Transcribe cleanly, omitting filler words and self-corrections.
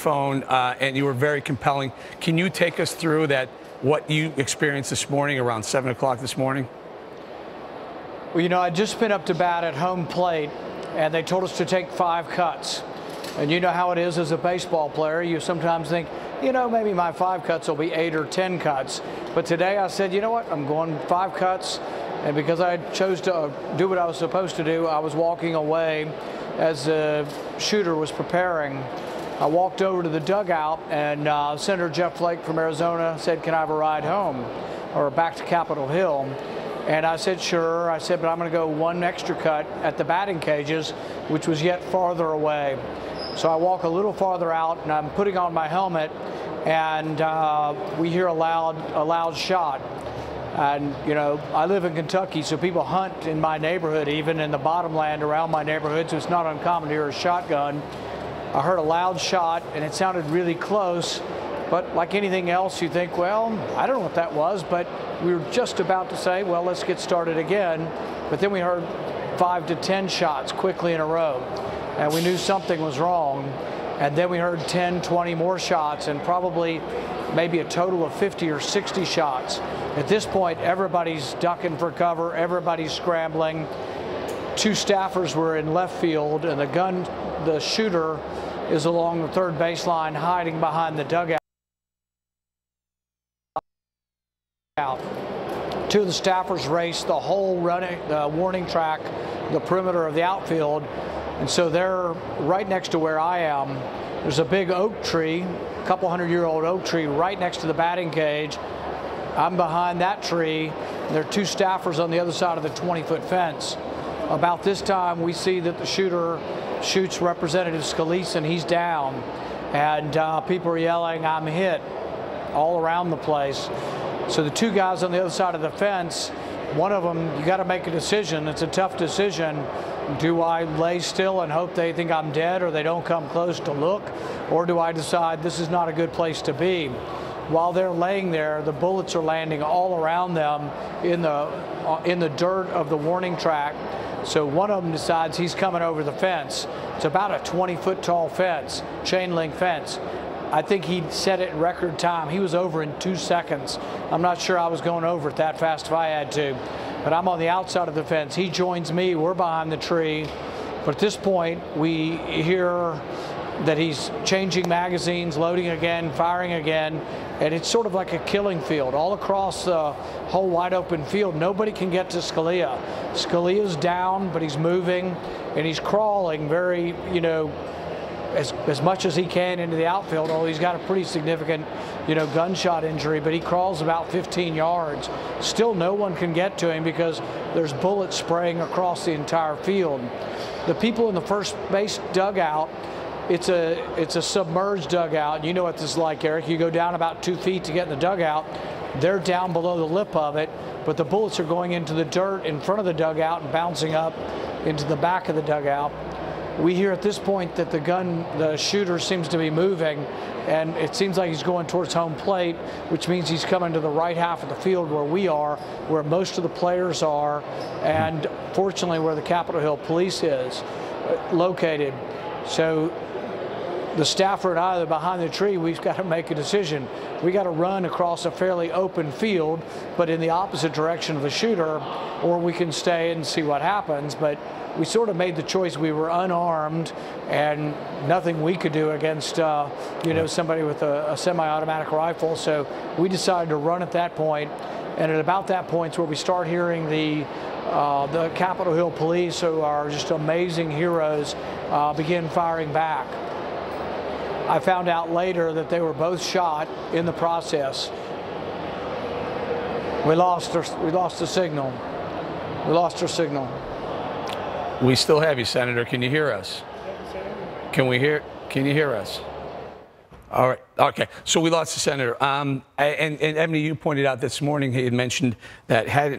microphone, and you were very compelling. Can you take us through that, what you experienced this morning around 7 o'clock this morning? Well, you know, I'd just been up to bat at home plate, and they told us to take 5 cuts. And you know how it is as a baseball player. You sometimes think, you know, maybe my 5 cuts will be 8 or 10 cuts. But today I said, you know what, I'm going 5 cuts. And because I chose to do what I was supposed to do, I was walking away as the shooter was preparing. I walked over to the dugout, and Senator Jeff Flake from Arizona said, can I have a ride home or back to Capitol Hill? And I said, sure. I said, but I'm going to go 1 extra cut at the batting cages, which was yet farther away. So I walk a little farther out, and I'm putting on my helmet, and we hear a loud shot. And, you know, I live in Kentucky, so people hunt in my neighborhood, even in the bottomland around my neighborhood, so it's not uncommon to hear a shotgun. I heard a loud shot, and it sounded really close. But like anything else, you think, well, I don't know what that was, but we were just about to say, well, let's get started again. But then we heard 5 to 10 shots quickly in a row, and we knew something was wrong. And then we heard 10, 20 more shots, and probably maybe a total of 50 or 60 shots. At this point, everybody's ducking for cover, everybody's scrambling. 2 staffers were in left field, and the shooter is along the third baseline hiding behind the dugout. 2 of the staffers raced the whole warning track, the perimeter of the outfield, and so they're right next to where I am. There's a big oak tree, a couple 100-year-old oak tree right next to the batting cage. I'm behind that tree. There are 2 staffers on the other side of the 20-foot fence. About this time, we see that the shooter shoots Representative Scalise, and he's down. And people are yelling, I'm hit, all around the place. So the 2 guys on the other side of the fence, one of them, you got to make a decision. It's a tough decision. Do I lay still and hope they think I'm dead or they don't come close to look? Or do I decide this is not a good place to be? While they're laying there, the bullets are landing all around them in the dirt of the warning track. So one of them decides he's coming over the fence. It's about a 20-foot tall fence, chain link fence. I think he set it in record time. He was over in 2 seconds. I'm not sure I was going over it that fast if I had to. But I'm on the outside of the fence. He joins me. We're behind the tree. But at this point, we hear that he's changing magazines, loading again, firing again, and it's sort of like a killing field. All across the whole wide open field, nobody can get to Scalia. Scalia's down, but he's moving, and he's crawling very, you know, as much as he can into the outfield, although he's got a pretty significant, you know, gunshot injury, but he crawls about 15 yards. Still no one can get to him because there's bullets spraying across the entire field. The people in the first base dugout, it's a submerged dugout. You know what this is like, Eric. You go down about 2 feet to get in the dugout. They're down below the lip of it, but the bullets are going into the dirt in front of the dugout and bouncing up into the back of the dugout. We hear at this point that the shooter seems to be moving, and it seems like he's going towards home plate, which means he's coming to the right half of the field where we are, where most of the players are, and fortunately where the Capitol Hill Police is located. So the staffer and I are behind the tree. We've got to make a decision. We got to run across a fairly open field, but in the opposite direction of the shooter, or we can stay and see what happens. But we sort of made the choice. We were unarmed, and nothing we could do against, you know, somebody with a semi-automatic rifle. So we decided to run at that point, and at about that point is where we start hearing the Capitol Hill Police, who are just amazing heroes, begin firing back. I found out later that they were both shot in the process. We lost the signal. We lost our signal. We still have you, Senator. Can you hear us? Can you hear us? All right. Okay. So we lost the senator. And Ebony, you pointed out this morning, he had mentioned that had